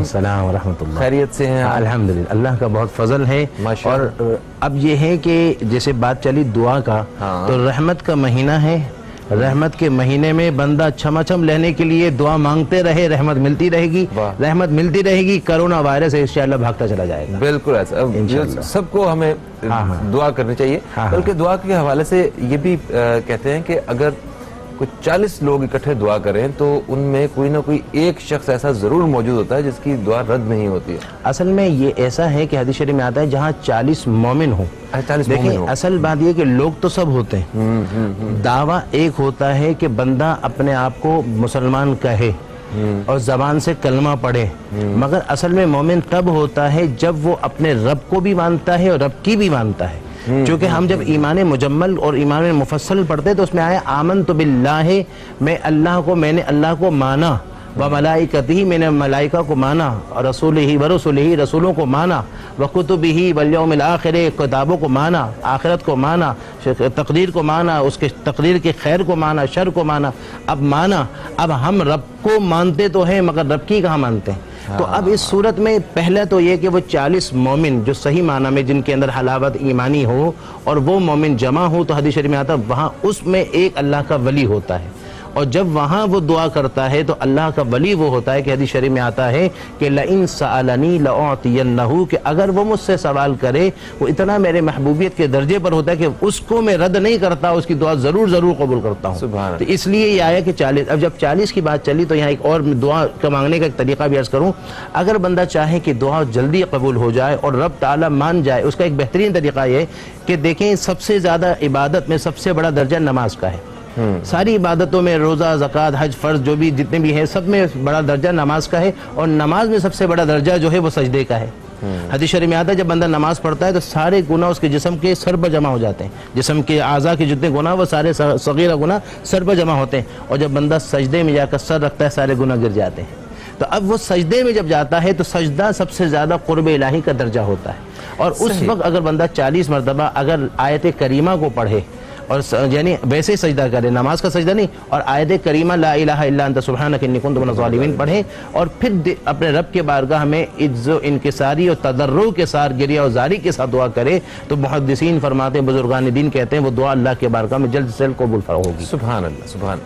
السلام ورحمۃ اللہ. خیریت سے ہیں؟ الحمدللہ اللہ کا بہت فضل ہے. اور اب یہ ہے کہ جیسے بات چلی دعا کا, تو رحمت کا مہینہ ہے. رحمت کے مہینے میں بندہ چھم لینے کے لیے دعا مانگتے رہے, رحمت ملتی رہے گی. رحمت ملتی رہے گی, کرونا وائرس انشاءاللہ بھاگتا چلا جائے گا. بالکل ایسا سب کو ہمیں دعا کرنی چاہیے. بلکہ دعا کے حوالے سے یہ بھی کہتے ہیں کہ اگر کچھ 40 لوگ اکٹھے دعا کریں تو ان میں کوئی نہ کوئی ایک شخص ایسا ضرور موجود ہوتا ہے جس کی دعا رد نہیں ہوتی ہے. اصل میں یہ ایسا ہے کہ حدیث شریف میں آتا ہے جہاں 40 مومن ہوں. دیکھیں اصل بات یہ کہ لوگ تو سب ہوتے ہیں, دعویٰ ایک ہوتا ہے کہ بندہ اپنے آپ کو مسلمان کہے اور زبان سے کلمہ پڑھے, مگر اصل میں مومن تب ہوتا ہے جب وہ اپنے رب کو بھی مانتا ہے اور رب کی بھی مانتا ہے. چونکہ ہم جب ایمان مجمل اور ایمان مفصل پڑھتے تو اس میں آیا آمنت باللہ, میں نے اللہ کو مانا, وملائکتہ, میں نے ملائکہ کو مانا, اور رسولہ, رسولوں کو مانا, وکتبہ والیوم الآخر, کتابوں کو مانا, آخرت کو مانا, تقدیر کو مانا, اس کے تقدیر کے خیر کو مانا, شر کو مانا. اب ہم رب کو مانتے تو ہیں مگر رب کی کہاں مانتے ہیں. تو اب اس صورت میں پہلے تو یہ کہ وہ 40 مومن جو صحیح معنی میں جن کے اندر حلاوت ایمانی ہو اور وہ مومن جمع ہو, تو حدیث شریف میں آتا ہے وہاں اس میں ایک اللہ کا ولی ہوتا ہے. اور جب وہاں وہ دعا کرتا ہے تو اللہ کا ولی وہ ہوتا ہے کہ حدیث شریف میں آتا ہے کہ لئن سألنی لأعطینہ, کہ اگر وہ مجھ سے سوال کرے, وہ اتنا میرے محبوبیت کے درجے پر ہوتا ہے کہ اس کو میں رد نہیں کرتا, اس کی دعا ضرور قبول کرتا ہوں. تو اس لیے یہ آیا کہ 40. اب جب 40 کی بات چلی تو یہاں ایک اور دعا کا مانگنے کا ایک طریقہ بھی عرض کروں. اگر بندہ چاہے کہ دعا جلدی قبول ہو جائے اور رب تعالیٰ مان جائے, اس کا ایک بہترین طریقہ یہ کہ دیکھیں سب سے زیادہ عبادت میں سب سے بڑا درجہ نماز کا ہے. ساری عبادتوں میں روزہ, زکوٰۃ, حج, فرض جو بھی جتنے بھی ہیں سب میں بڑا درجہ نماز کا ہے, اور نماز میں سب سے بڑا درجہ جو ہے وہ سجدے کا ہے. حدیث شریف میں آتا ہے جب بندہ نماز پڑھتا ہے تو سارے گناہ اس کے جسم کے سر پر جمع ہو جاتے ہیں. جسم کے اعضاء کے جتنے گناہ وہ سارے صغیرہ گناہ سر پر جمع ہوتے ہیں, اور جب بندہ سجدے میں جا کر سر رکھتا ہے سارے گناہ گر جاتے ہیں. تو اب وہ سجدے میں جب جاتا ہے تو سجدہ سب سے زیادہ قرب الہی کا درجہ ہوتا ہے. اور اس وقت اگر بندہ 40 مرتبہ اگر آیت کریمہ کو پڑھے, اور یعنی ویسے سجدہ کرے, نماز کا سجدہ نہیں, اور آیت کریمہ لا الہ الا انت سبحانک انی کنت من الظالمین پڑھیں, اور پھر اپنے رب کے بارگاہ میں عجز و انکساری اور تضرع کے ساتھ, گریہ و زاری کے ساتھ دعا کرے, تو محدثین فرماتے ہیں, بزرگان دین کہتے ہیں وہ دعا اللہ کے بارگاہ میں جلد سے جلد قبول ہوگی. سبحان اللہ, سبحان